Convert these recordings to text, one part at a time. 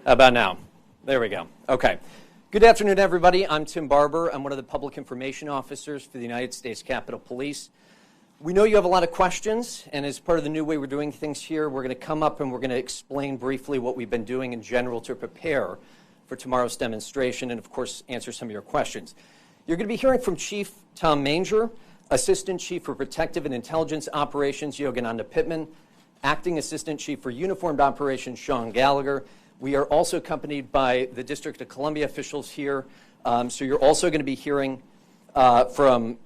How about now? There we go. Okay. Good afternoon, everybody. I'm Tim Barber. I'm one of the public information officers for the United States Capitol Police. We know you have a lot of questions, and as part of the new way we're doing things here, we're going to come up and we're going to explain briefly what we've been doing in general to prepare for tomorrow's demonstration and, of course, answer some of your questions. You're going to be hearing from Chief Tom Manger, Assistant Chief for Protective and Intelligence Operations, Yogananda Pittman, Acting Assistant Chief for Uniformed Operations, Sean Gallagher. We are also accompanied by the District of Columbia officials here. So you're also going to be hearing from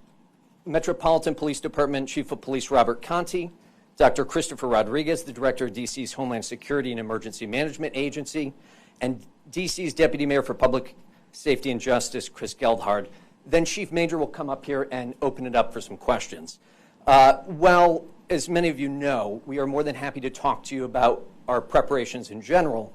Metropolitan Police Department Chief of Police Robert Conti, Dr. Christopher Rodriguez, the Director of D.C.'s Homeland Security and Emergency Management Agency, and D.C.'s Deputy Mayor for Public Safety and Justice, Chris Geldhard. Then Chief Manger will come up here and open it up for some questions. Well, as many of you know, we are more than happy to talk to you about our preparations in general.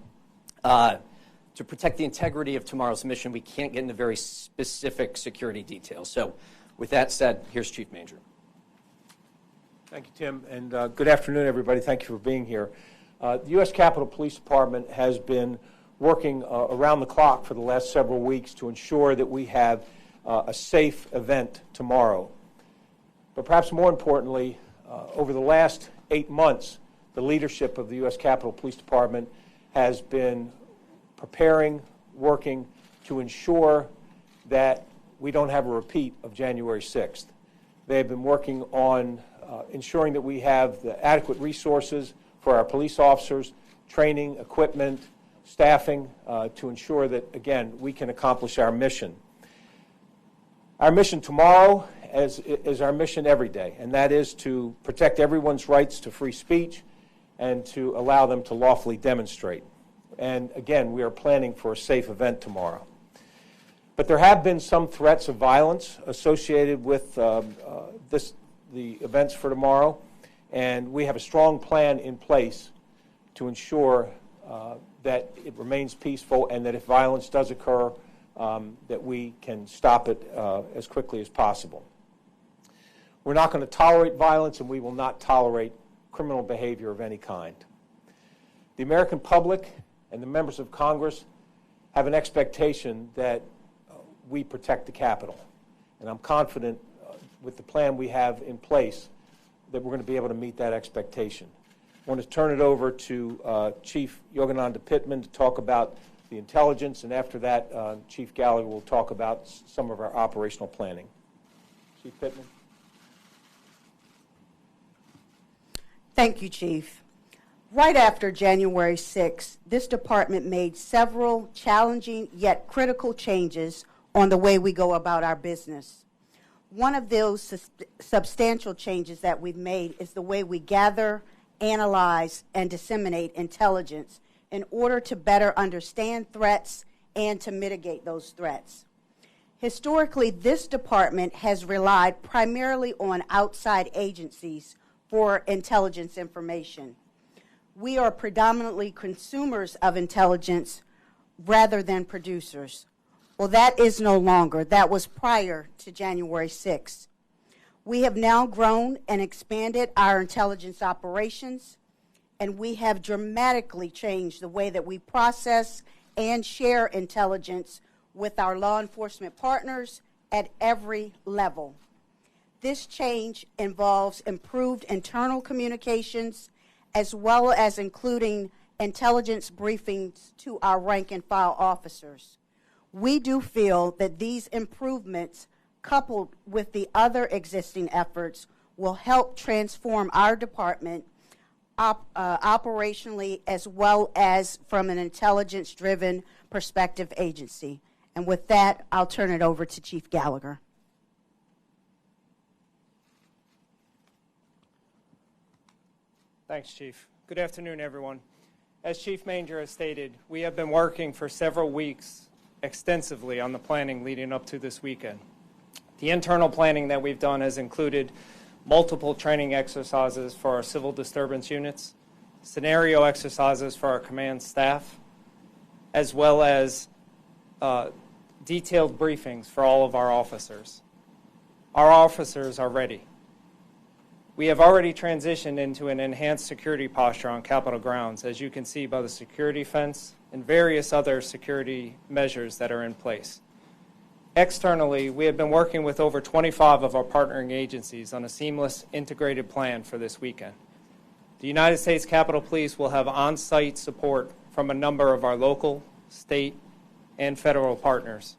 To protect the integrity of tomorrow's mission, we can't get into very specific security details. So with that said, here's Chief Manger. Thank you, Tim, and good afternoon, everybody. Thank you for being here. The U.S. Capitol Police Department has been working around the clock for the last several weeks to ensure that we have a safe event tomorrow. But perhaps more importantly, over the last 8 months, the leadership of the U.S. Capitol Police Department has been preparing, working to ensure that we don't have a repeat of January 6th. They have been working on ensuring that we have the adequate resources for our police officers, training, equipment, staffing, to ensure that, again, we can accomplish our mission. Our mission tomorrow is our mission every day, and that is to protect everyone's rights to free speech and to allow them to lawfully demonstrate. And again, we are planning for a safe event tomorrow. But there have been some threats of violence associated with the events for tomorrow, and we have a strong plan in place to ensure that it remains peaceful and that if violence does occur, that we can stop it as quickly as possible. We're not going to tolerate violence, and we will not tolerate criminal behavior of any kind. The American public and the members of Congress have an expectation that we protect the Capitol. And I'm confident with the plan we have in place that we're going to be able to meet that expectation. I want to turn it over to Chief Yogananda Pittman to talk about the intelligence, and after that, Chief Gallagher will talk about some of our operational planning. Chief Pittman. Thank you, Chief. Right after January 6th, this department made several challenging yet critical changes on the way we go about our business. One of those substantial changes that we've made is the way we gather, analyze, and disseminate intelligence in order to better understand threats and to mitigate those threats. Historically, this department has relied primarily on outside agencies for intelligence information. We are predominantly consumers of intelligence rather than producers. Well, that is no longer. That was prior to January 6th. We have now grown and expanded our intelligence operations, and we have dramatically changed the way that we process and share intelligence with our law enforcement partners at every level. This change involves improved internal communications as well as including intelligence briefings to our rank and file officers. We do feel that these improvements, coupled with the other existing efforts, will help transform our department operationally as well as from an intelligence-driven perspective agency. And with that, I'll turn it over to Chief Gallagher. Thanks, Chief. Good afternoon, everyone. As Chief Manger has stated, we have been working for several weeks extensively on the planning leading up to this weekend. The internal planning that we've done has included multiple training exercises for our civil disturbance units, scenario exercises for our command staff, as well as detailed briefings for all of our officers. Our officers are ready. We have already transitioned into an enhanced security posture on Capitol grounds, as you can see by the security fence and various other security measures that are in place. Externally, we have been working with over 25 of our partnering agencies on a seamless, integrated plan for this weekend. The United States Capitol Police will have on-site support from a number of our local, state, and federal partners.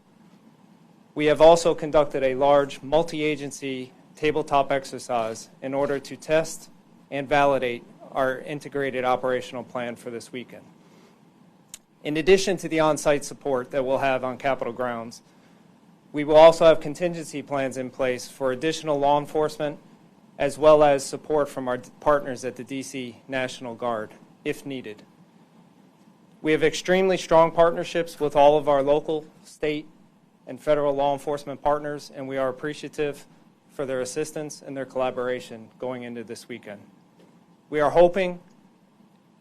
We have also conducted a large multi-agency tabletop exercise in order to test and validate our integrated operational plan for this weekend. In addition to the on-site support that we'll have on Capitol grounds, we will also have contingency plans in place for additional law enforcement, as well as support from our partners at the D.C. National Guard, if needed. We have extremely strong partnerships with all of our local, state, and federal law enforcement partners, and we are appreciative for their assistance and their collaboration going into this weekend. We are hoping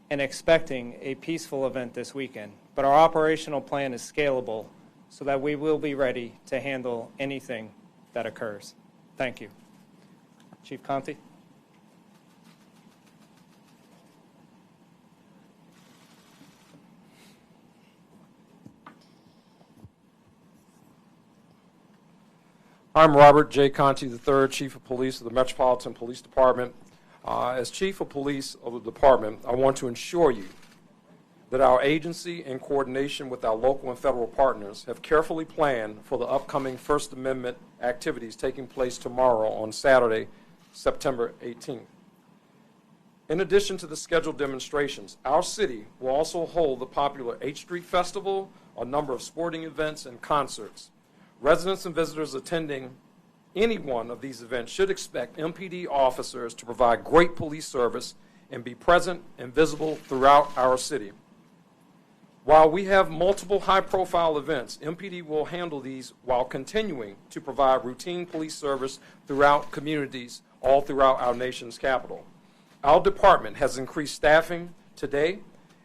and expecting a peaceful event this weekend, but our operational plan is scalable so that we will be ready to handle anything that occurs. Thank you. Chief Conte. I'm Robert J. Conte III, Chief of Police of the Metropolitan Police Department. As Chief of Police of the Department, I want to ensure you that our agency, in coordination with our local and federal partners, have carefully planned for the upcoming First Amendment activities taking place tomorrow on Saturday, September 18th. In addition to the scheduled demonstrations, our city will also hold the popular 8th Street Festival, a number of sporting events, and concerts. Residents and visitors attending any one of these events should expect MPD officers to provide great police service and be present and visible throughout our city. While we have multiple high-profile events, MPD will handle these while continuing to provide routine police service throughout communities all throughout our nation's capital. Our department has increased staffing today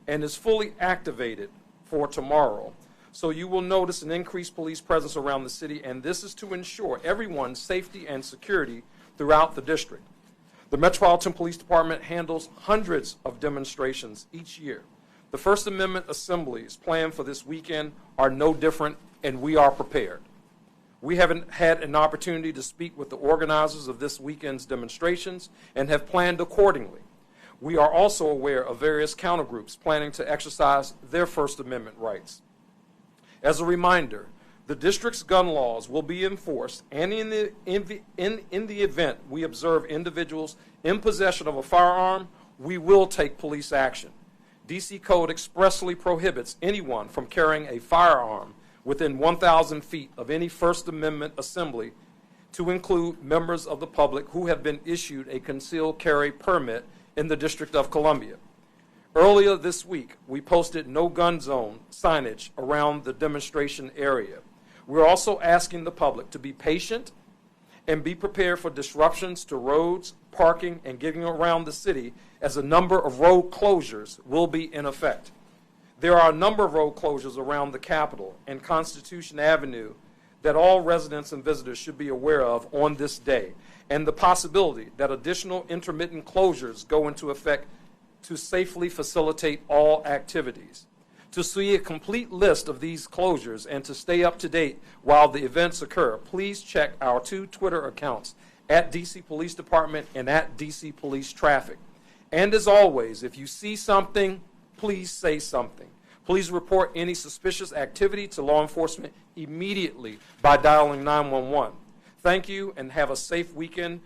and is fully activated for tomorrow. So you will notice an increased police presence around the city, and this is to ensure everyone's safety and security throughout the district. The Metropolitan Police Department handles hundreds of demonstrations each year. The First Amendment assemblies planned for this weekend are no different, and we are prepared. We haven't had an opportunity to speak with the organizers of this weekend's demonstrations and have planned accordingly. We are also aware of various countergroups planning to exercise their First Amendment rights. As a reminder, the district's gun laws will be enforced, and in the event we observe individuals in possession of a firearm, we will take police action. D.C. Code expressly prohibits anyone from carrying a firearm within 1,000 feet of any First Amendment assembly, to include members of the public who have been issued a concealed carry permit in the District of Columbia. Earlier this week, we posted no gun zone signage around the demonstration area. We're also asking the public to be patient and be prepared for disruptions to roads, parking, and getting around the city, as a number of road closures will be in effect. There are a number of road closures around the Capitol and Constitution Avenue that all residents and visitors should be aware of on this day, and the possibility that additional intermittent closures go into effect to safely facilitate all activities. To see a complete list of these closures and to stay up to date while the events occur, please check our 2 Twitter accounts, at DC Police Department and at DC Police Traffic. And as always, if you see something, please say something. Please report any suspicious activity to law enforcement immediately by dialing 911. Thank you and have a safe weekend.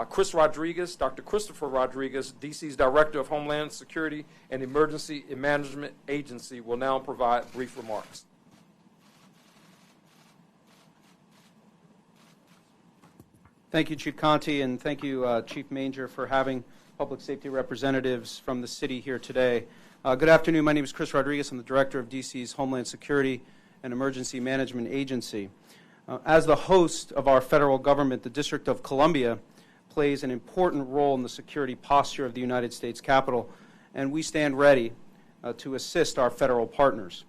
Chris Rodriguez, Dr. Christopher Rodriguez, DC's Director of Homeland Security and Emergency Management Agency, will now provide brief remarks. Thank you, Chief Conte, and thank you, Chief Manger, for having public safety representatives from the city here today. Good afternoon. My name is Chris Rodriguez. I'm the Director of DC's Homeland Security and Emergency Management Agency. As the host of our federal government, the District of Columbia plays an important role in the security posture of the United States Capitol, and we stand ready to assist our federal partners.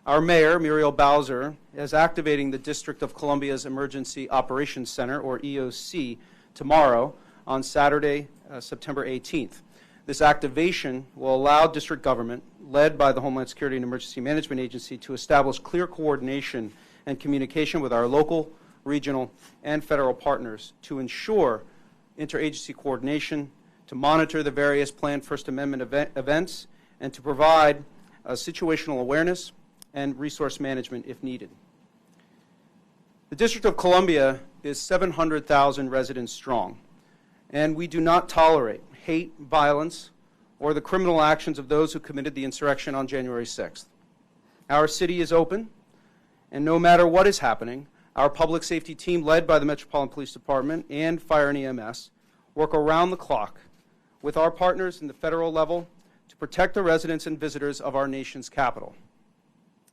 Our mayor, Muriel Bowser, is activating the District of Columbia's Emergency Operations Center, or EOC, tomorrow on Saturday, September 18th. This activation will allow district government, led by the Homeland Security and Emergency Management Agency, to establish clear coordination and communication with our local, regional, and federal partners to ensure interagency coordination, to monitor the various planned First Amendment events, and to provide situational awareness and resource management if needed. The District of Columbia is 700,000 residents strong, and we do not tolerate hate, violence, or the criminal actions of those who committed the insurrection on January 6th. Our city is open, and no matter what is happening, our public safety team, led by the Metropolitan Police Department and Fire and EMS, work around the clock with our partners in the federal level to protect the residents and visitors of our nation's capital.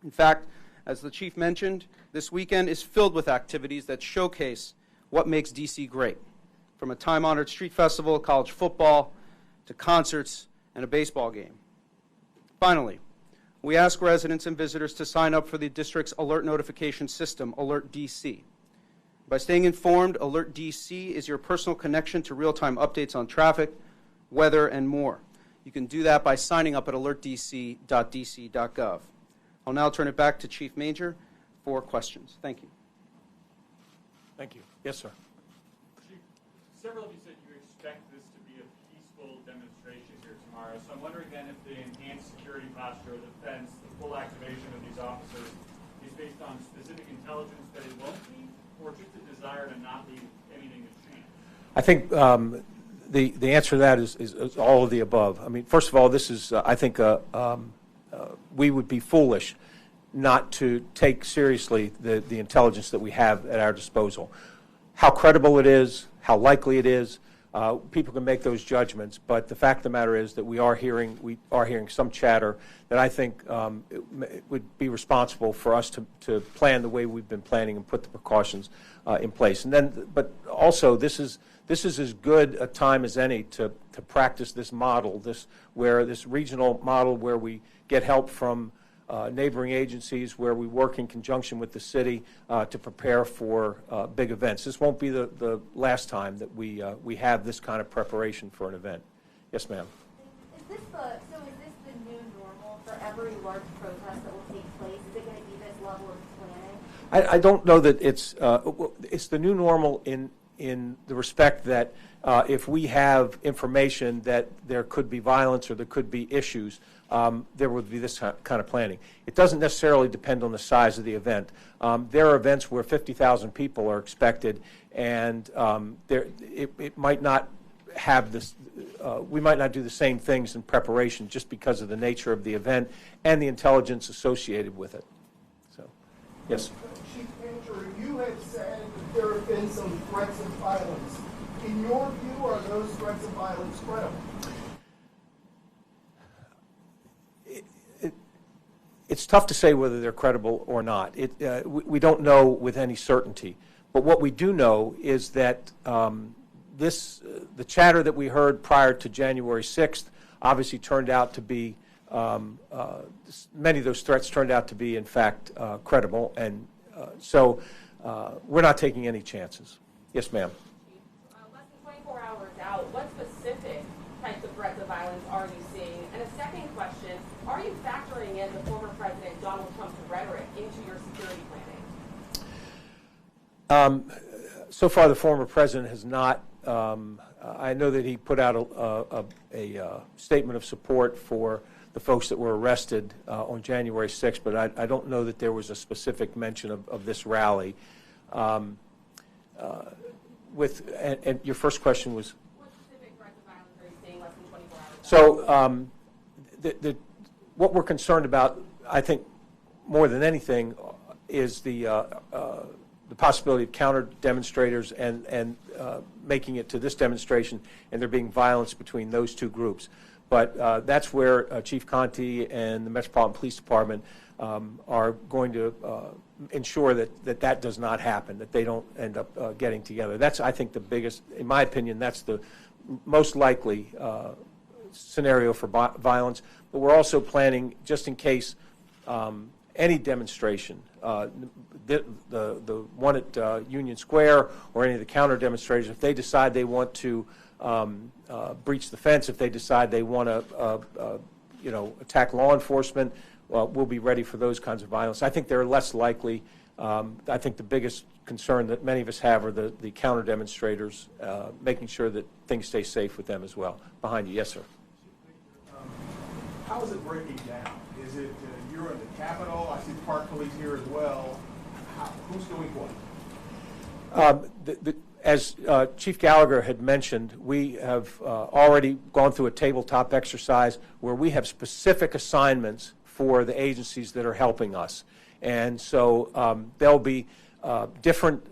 In fact, as the Chief mentioned, this weekend is filled with activities that showcase what makes D.C. great, from a time-honored street festival, college football, to concerts and a baseball game. Finally, we ask residents and visitors to sign up for the district's alert notification system, Alert DC. By staying informed, Alert DC is your personal connection to real-time updates on traffic, weather, and more. You can do that by signing up at alertdc.dc.gov. I'll now turn it back to Chief Manger for questions. Thank you. Thank you. Yes, sir. Chief, several of you said you expect this to be a peaceful demonstration here tomorrow. So I'm wondering then if the enhanced security posture of the fence, the full activation of these officers, is based on specific intelligence that it won't be, or just a desire to not leave anything to chance? I think the answer to that is all of the above. I mean, first of all, this is, I think, we would be foolish not to take seriously the intelligence that we have at our disposal. How credible it is, how likely it is, people can make those judgments, but the fact of the matter is that we are hearing some chatter that I think it would be responsible for us to plan the way we've been planning and put the precautions in place. And then, but also, this is as good a time as any to practice this model, this regional model where we get help from neighboring agencies, where we work in conjunction with the city to prepare for big events. This won't be the last time that we have this kind of preparation for an event. Yes, ma'am. Is this the new normal for every large protest that will take place? Is it going to be this level of planning? I don't know that it's the new normal in the respect that if we have information that there could be violence or there could be issues, there would be this kind of planning. It doesn't necessarily depend on the size of the event. There are events where 50,000 people are expected, and it might not have this. We might not do the same things in preparation just because of the nature of the event and the intelligence associated with it. So, yes. Chief Manger, you have said that there have been some threats of violence. In your view, are those threats of violence credible? It's tough to say whether they're credible or not. We don't know with any certainty. But what we do know is that the chatter that we heard prior to January 6th obviously turned out to be, many of those threats turned out to be, in fact, credible. And so we're not taking any chances. Yes, ma'am. Less than 24 hours out, what specific types of threats of violence are you seeing? And a second question, are you factoring in the former President Donald Trump's rhetoric into your security planning? So far, the former president has not. I know that he put out a statement of support for the folks that were arrested on January 6th, but I don't know that there was a specific mention of this rally. And your first question was? What specific threats of violence are you seeing less than 24 hours out? So what we're concerned about, I think, more than anything, is the possibility of counter demonstrators and making it to this demonstration and there being violence between those two groups. But that's where Chief Conti and the Metropolitan Police Department are going to ensure that does not happen, that they don't end up getting together. That's, I think, the biggest, in my opinion, that's the most likely scenario for violence. But we're also planning, just in case any demonstration, the one at Union Square or any of the counter demonstrations, if they decide they want to breach the fence, if they decide they want to, attack law enforcement, we'll be ready for those kinds of violence. I think they're less likely. I think the biggest concern that many of us have are the counter demonstrators, making sure that things stay safe with them as well. Behind you, yes, sir. How is it breaking down? Is it you're in the Capitol? I see Park Police here as well. Who's doing what? As Chief Gallagher had mentioned, we have already gone through a tabletop exercise where we have specific assignments for the agencies that are helping us. And so there'll be different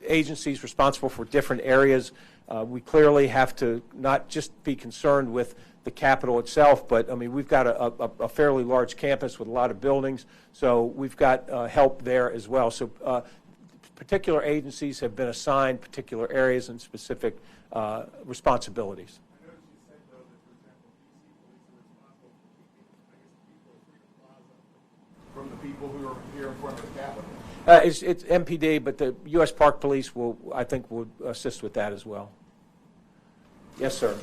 agencies responsible for different areas. We clearly have to not just be concerned with the Capitol itself, but I mean, we've got a fairly large campus with a lot of buildings, so we've got help there as well. So particular agencies have been assigned particular areas and specific responsibilities. I noticed you said, though, that, for example, DC police are responsible for keeping, I guess, the people who are from the people who are here in front of the Capitol. It's MPD, but the U.S. Park Police will, I think, will assist with that as well. Yes, sir.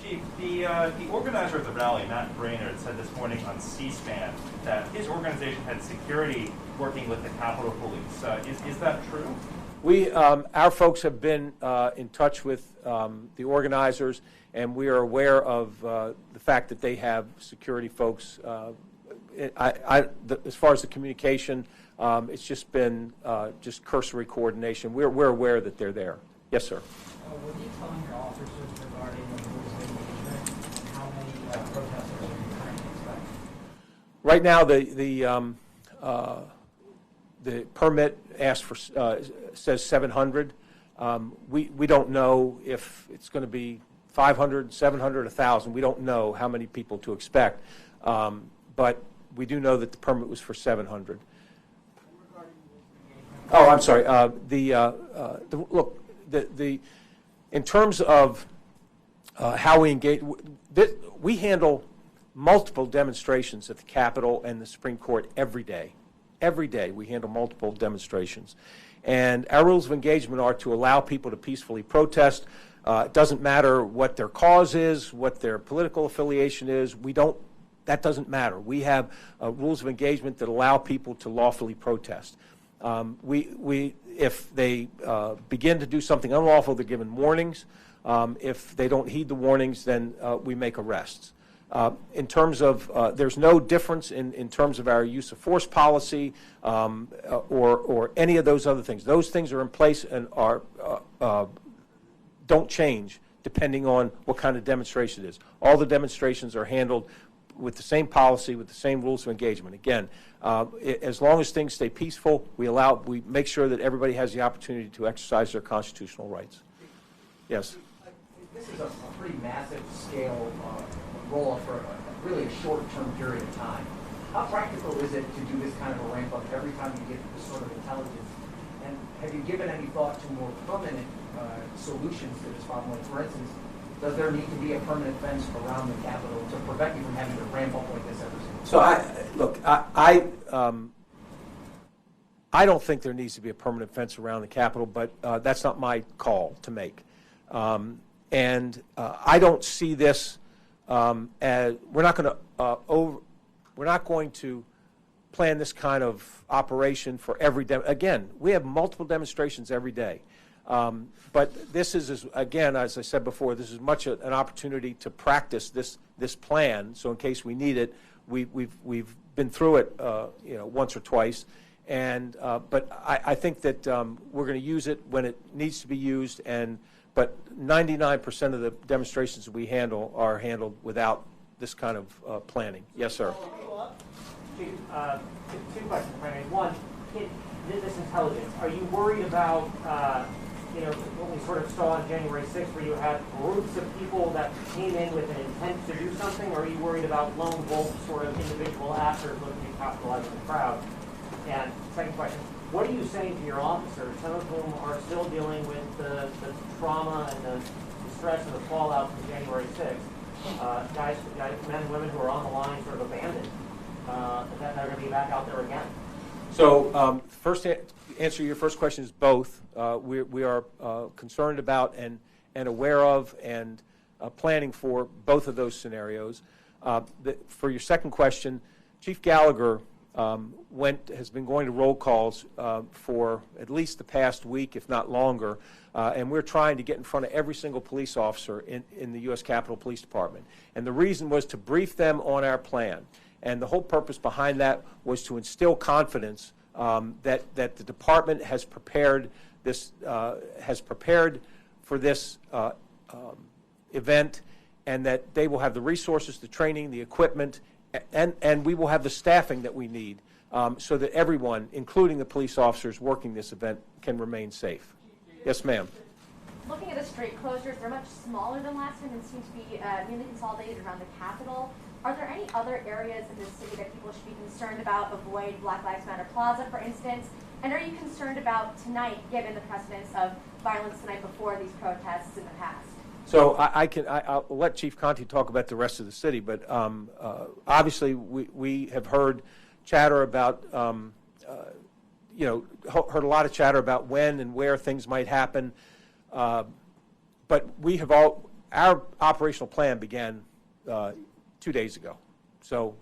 Chief, the organizer of the rally, Matt Brainerd, said this morning on C-SPAN that his organization had security working with the Capitol Police. Is that true? Our folks have been in touch with the organizers, and we are aware of the fact that they have security folks. As far as the communication, it's just been just cursory coordination. We're aware that they're there. Yes, sir. What are you telling your officers regarding the rules of engagement? How many protesters are you trying to expect? Right now, the permit asks for says 700. We don't know if it's going to be 500, 700, 1,000. We don't know how many people to expect, but we do know that the permit was for 700. Oh, I'm sorry. Look, in terms of how we engage, we handle multiple demonstrations at the Capitol and the Supreme Court every day. Every day we handle multiple demonstrations. And our rules of engagement are to allow people to peacefully protest. It doesn't matter what their cause is, what their political affiliation is. That doesn't matter. We have rules of engagement that allow people to lawfully protest. If they begin to do something unlawful, they're given warnings. If they don't heed the warnings, then we make arrests. In terms of, there's no difference in terms of our use of force policy or any of those other things. Those things are in place and don't change depending on what kind of demonstration it is. All the demonstrations are handled with the same policy, with the same rules of engagement. Again, as long as things stay peaceful, we make sure that everybody has the opportunity to exercise their constitutional rights. Yes? This is a pretty massive scale rollout for really a short-term period of time. How practical is it to do this kind of a ramp-up every time you get this sort of intelligence? And have you given any thought to more permanent solutions to this problem? Like, for instance, does there need to be a permanent fence around the Capitol to prevent you from having to ramp up like this every single time? I don't think there needs to be a permanent fence around the Capitol, but that's not my call to make. And I don't see this as we're not going to plan this kind of operation for every again. We have multiple demonstrations every day. But this is, again, as I said before, this is much an opportunity to practice this plan. So in case we need it, we've been through it, once or twice. And but I think that we're going to use it when it needs to be used. But 99% of the demonstrations that we handle are handled without this kind of planning. Yes, sir. Chief, two questions. One, this intelligence. Are you worried about what we sort of saw on January 6th, where you had groups of people that came in with an intent to do something, or are you worried about lone wolf sort of individual actors looking to capitalize on the crowd? And second question, what are you saying to your officers, some of whom are still dealing with the trauma and the stress and the fallout from January 6th? Guys, men and women who are on the line sort of abandoned, that are going to be back out there again. So first answer your first question is both. We are concerned about and aware of and planning for both of those scenarios. For your second question, Chief Gallagher has been going to roll calls for at least the past week, if not longer, and we're trying to get in front of every single police officer in the U.S. Capitol Police Department. And the reason was to brief them on our plan. And the whole purpose behind that was to instill confidence that the department has prepared for this event, and that they will have the resources, the training, the equipment, and we will have the staffing that we need so that everyone, including the police officers working this event, can remain safe. Yes, ma'am. Looking at the street closures, they're much smaller than last time and seem to be mainly consolidated around the Capitol. Are there any other areas in the city that people should be concerned about? Avoid Black Lives Matter Plaza, for instance. And are you concerned about tonight, given the precedence of violence the night before these protests in the past? So I'll let Chief Conte talk about the rest of the city, but obviously we have heard chatter about, heard a lot of chatter about when and where things might happen. But our operational plan began 2 days ago. So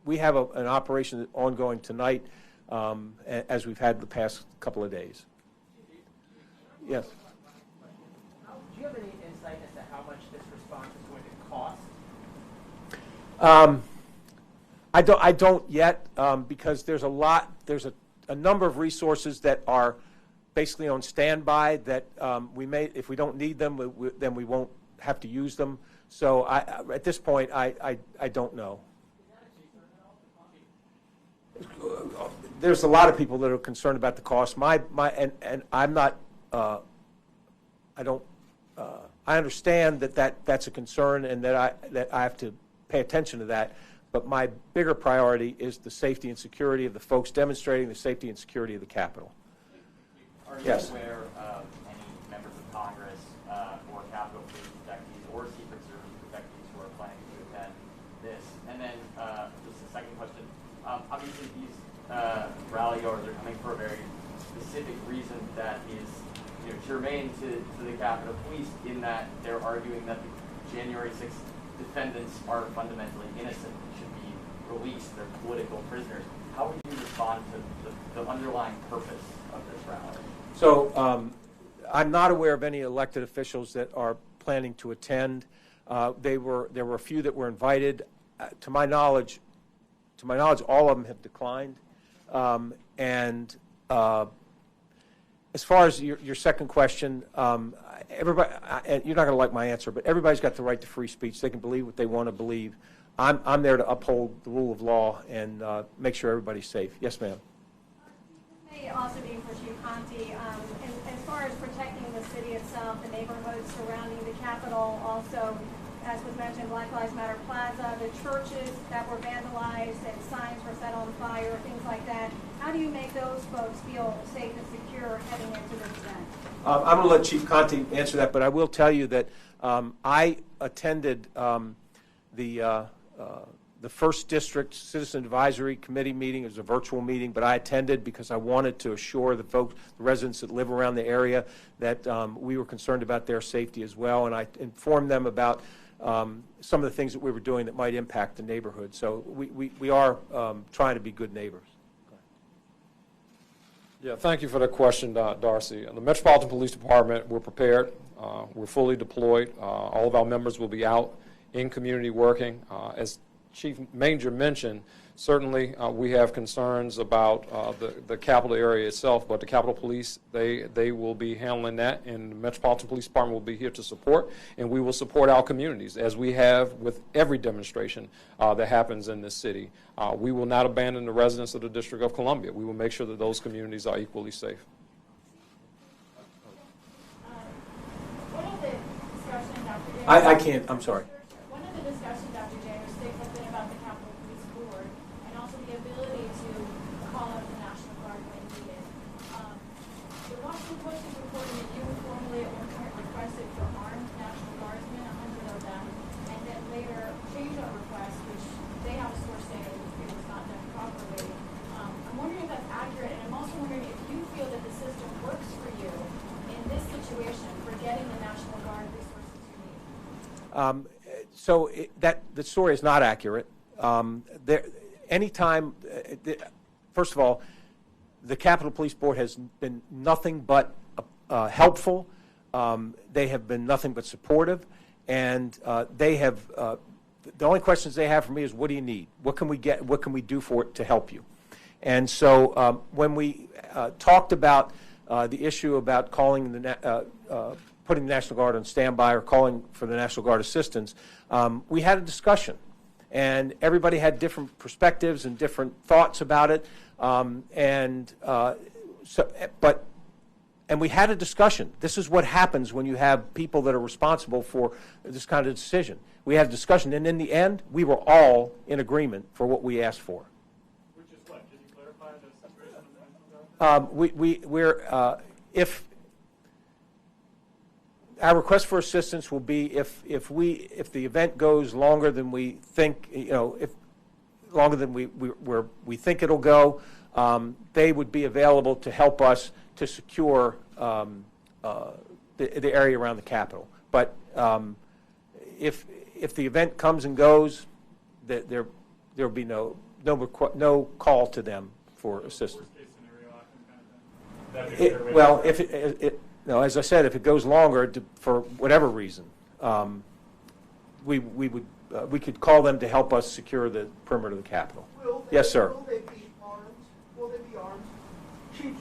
we have an operation ongoing tonight as we've had the past couple of days. Yes. Do you have any insight as to how much this response is going to cost? I don't yet because there's a number of resources that are basically on standby that if we don't need them, then we won't have to use them. So at this point, I don't know. There's a lot of people that are concerned about the cost. And I'm not. I understand that's a concern, and that I have to pay attention to that. But my bigger priority is the safety and security of the folks demonstrating, the safety and security of the Capitol. Are you Yes. aware of any members of Congress or Capitol Police detectives or Secret Service detectives who are planning to attend this? And then just a second question. Obviously, these rally-goers are coming for a very specific reason that is germane to the Capitol Police, in that they're arguing that the January 6th defendants are fundamentally innocent and should be released. They're political prisoners. How would you respond to the underlying purpose of this rally? So I'm not aware of any elected officials that are planning to attend. There were a few that were invited. To my knowledge, all of them have declined. As far as your second question, everybody, and you're not going to like my answer, but everybody's got the right to free speech. They can believe what they want to believe. I'm there to uphold the rule of law and make sure everybody's safe. Yes, ma'am. May also be for Chief Conte. As far as protecting the city itself, the neighborhoods surrounding the Capitol, also, as was mentioned, Black Lives Matter Plaza, the churches that were vandalized and signs were set on fire, things like that. How do you make those folks feel safe and secure heading into this event? I'm going to let Chief Conte answer that, but I will tell you that I attended the First District Citizen Advisory Committee meeting. It was a virtual meeting, but I attended because I wanted to assure the folks, the residents that live around the area, that we were concerned about their safety as well, and I informed them about some of the things that we were doing that might impact the neighborhood. So we are trying to be good neighbors. Yeah, thank you for that question, Darcy. The Metropolitan Police Department, we're prepared. We're fully deployed. All of our members will be out in community working. As Chief Manger mentioned, certainly we have concerns about the Capitol area itself, but the Capitol Police, they will be handling that, and the Metropolitan Police Department will be here to support, and we will support our communities, as we have with every demonstration that happens in this city. We will not abandon the residents of the District of Columbia. We will make sure that those communities are equally safe. One of the discussions after January I can't, I'm sorry. One of the discussions after January 6th has been about the Capitol Police Board and also the ability to call up the National Guard when needed. The Washington Post is reporting that you formally at one point requested for armed National Guardsmen, 100 of them, and then later changed that request, which they have a source saying it was not done properly. I'm wondering if that's accurate, and I'm also wondering if you feel that the system works for you in this situation The story is not accurate. First of all, the Capitol Police Board has been nothing but helpful. They have been nothing but supportive, and they have. The only questions they have for me is, what do you need? What can we get? What can we do for it to help you? And so when we talked about the issue about calling putting the National Guard on standby or calling for the National Guard assistance, we had a discussion, and everybody had different perspectives and different thoughts about it, and we had a discussion. This is what happens when you have people that are responsible for this kind of decision. We had a discussion, and in the end, we were all in agreement for what we asked for. Which is what? Can you clarify the situation of the National Guard? If our request for assistance will be if the event goes longer than we think, if longer than we think it'll go, they would be available to help us to secure the area around the Capitol. But if the event comes and goes, there will be no call to them for assistance. Well, as I said, if it goes longer for whatever reason, we could call them to help us secure the perimeter of the Capitol. Yes, sir. Will they be armed? Will they be armed? Chief,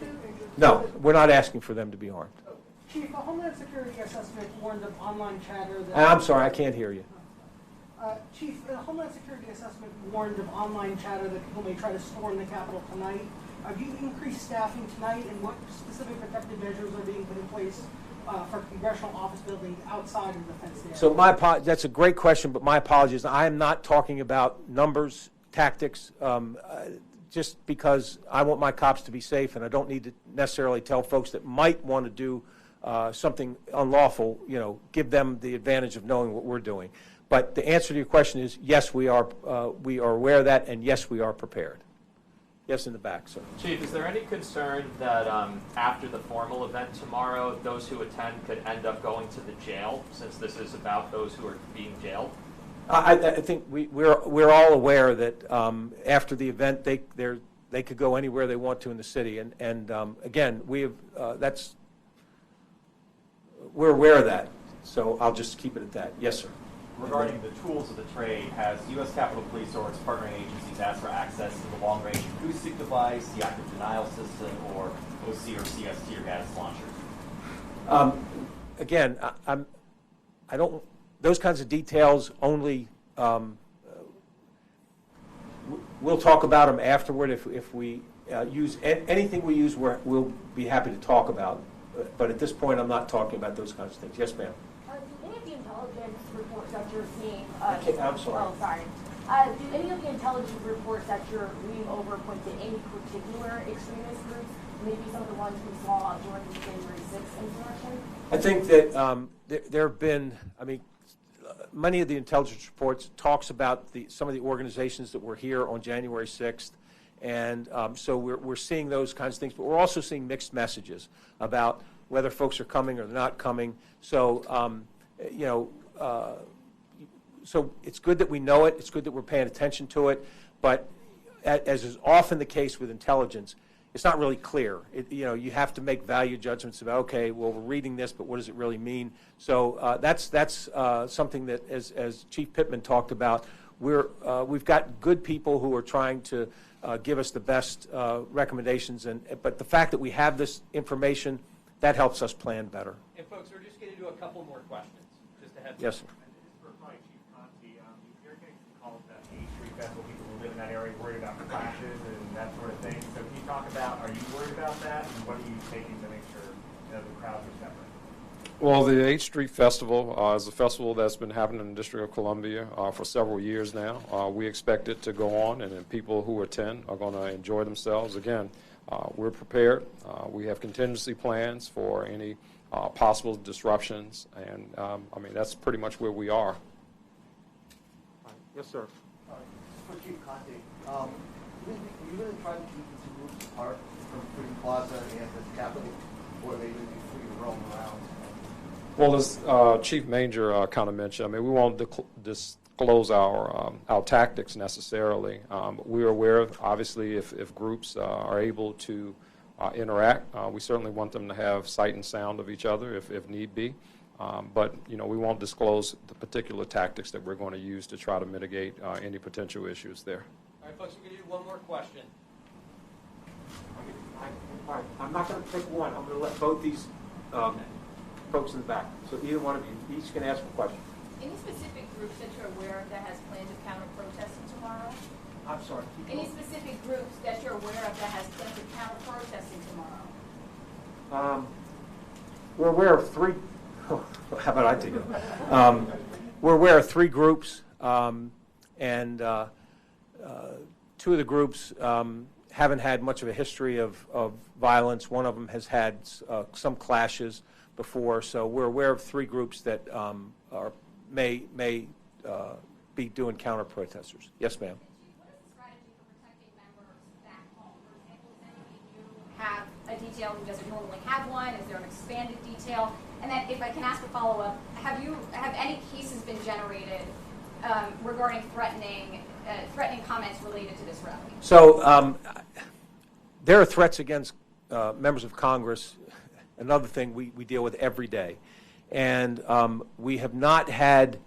no, we're not asking for them to be armed. Chief, a Homeland Security assessment warned of online chatter that... I'm sorry, I can't hear you. Chief, a Homeland Security assessment warned of online chatter that people may try to storm the Capitol tonight. Have you increased staffing tonight, and what specific protective measures are being put in place for congressional office buildings outside of the fenced area? So that's a great question, but my apologies. I am not talking about numbers, tactics, just because I want my cops to be safe, and I don't need to necessarily tell folks that might want to do something unlawful, give them the advantage of knowing what we're doing. But the answer to your question is, yes, we are aware of that, and yes, we are prepared. Yes, in the back, sir. Chief, is there any concern that after the formal event tomorrow, those who attend could end up going to the jail, since this is about those who are being jailed? I think we're all aware that after the event, they could go anywhere they want to in the city, and again, we're aware of that. So I'll just keep it at that. Yes, sir. Regarding the tools of the trade, has U.S. Capitol Police or its partnering agencies asked for access to the long-range acoustic device, the active denial system, or OC or CS tear gas launchers? Again, I don't. Those kinds of details only. We'll talk about them afterward. If we use anything we use, we'll be happy to talk about. But at this point, I'm not talking about those kinds of things. Yes, ma'am. Do any of the intelligence reports that you're seeing? I'm sorry. Oh, sorry. Do any of the intelligence reports that you're reading over point to any particular extremist groups? Maybe some of the ones we saw during the January 6th insurrection? I think that there have been. Many of the intelligence reports talks about some of the organizations that were here on January 6th, and so we're seeing those kinds of things. But we're also seeing mixed messages about whether folks are coming or not coming. So so it's good that we know it. It's good that we're paying attention to it. But as is often the case with intelligence, it's not really clear. You have to make value judgments about, okay, well, we're reading this, but what does it really mean? So that's something that, as Chief Pittman talked about, we've got good people who are trying to give us the best recommendations. But the fact that we have this information, that helps us plan better. And folks, we're just going to do a couple more questions. Just a heads up. Yes, sir. For probably Chief Conte, you're getting calls that the Street Festival people who live in that area worried about clashes and that sort of thing. So can you talk about, are you worried about that, and what are you taking to make sure the crowds are separate? Well, the 8th Street Festival is a festival that's been happening in the District of Columbia for several years now. We expect it to go on, and then people who attend are going to enjoy themselves. Again, we're prepared. We have contingency plans for any possible disruptions, and that's pretty much where we are. Yes, sir. For Chief Conte, you really try to keep the two groups apart from Freedom Plaza and the Capitol, or they would be free to roam around? Well, as Chief Manger kind of mentioned, I mean, we won't disclose our tactics necessarily. We are aware of, obviously, if groups are able to interact, we certainly want them to have sight and sound of each other if need be. But, you know, we won't disclose the particular tactics that we're going to use to try to mitigate any potential issues there. All right, folks, we're going to do one more question. I'm not going to pick one. I'm going to let both these folks in the back. So either one of you, each can ask a question. Any specific groups that you're aware of that has plans of counter-protesting tomorrow? I'm sorry. Any specific groups that you're aware of that has plans of counter-protesting tomorrow? We're aware of three. How about I take it? We're aware of three groups, and two of the groups haven't had much of a history of violence. One of them has had some clashes before, so we're aware of three groups that may be doing counter-protesters. Yes, ma'am. What is the strategy for protecting members back home? For example, does any of you have a detail who doesn't normally have one? Is there an expanded detail? And then, if I can ask a follow-up, have any cases been generated regarding threatening comments related to this rally? So there are threats against members of Congress. Another thing we deal with every day. And we have not had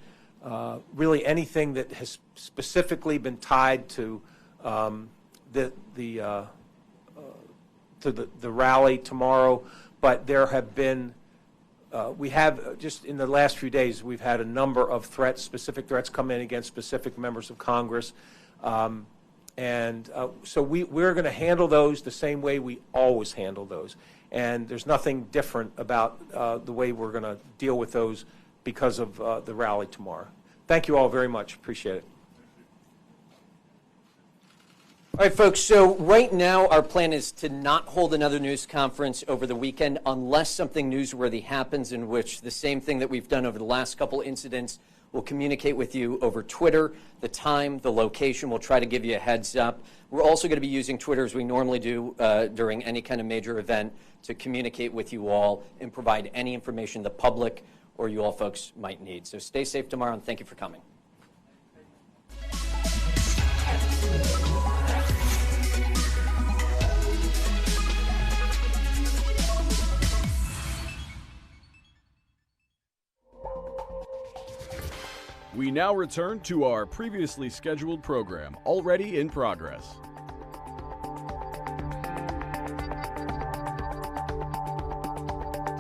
really anything that has specifically been tied to the rally tomorrow, but there have been, we have, just in the last few days, we've had a number of threats, specific threats come in against specific members of Congress. So we're going to handle those the same way we always handle those. And there's nothing different about the way we're going to deal with those because of the rally tomorrow. Thank you all very much. Appreciate it. All right, folks, so right now our plan is to not hold another news conference over the weekend unless something newsworthy happens, in which the same thing that we've done over the last couple incidents. We'll communicate with you over Twitter, the time, the location. We'll try to give you a heads up. We're also going to be using Twitter, as we normally do during any kind of major event, to communicate with you all and provide any information the public or you all folks might need. So stay safe tomorrow, and thank you for coming. We now return to our previously scheduled program, already in progress.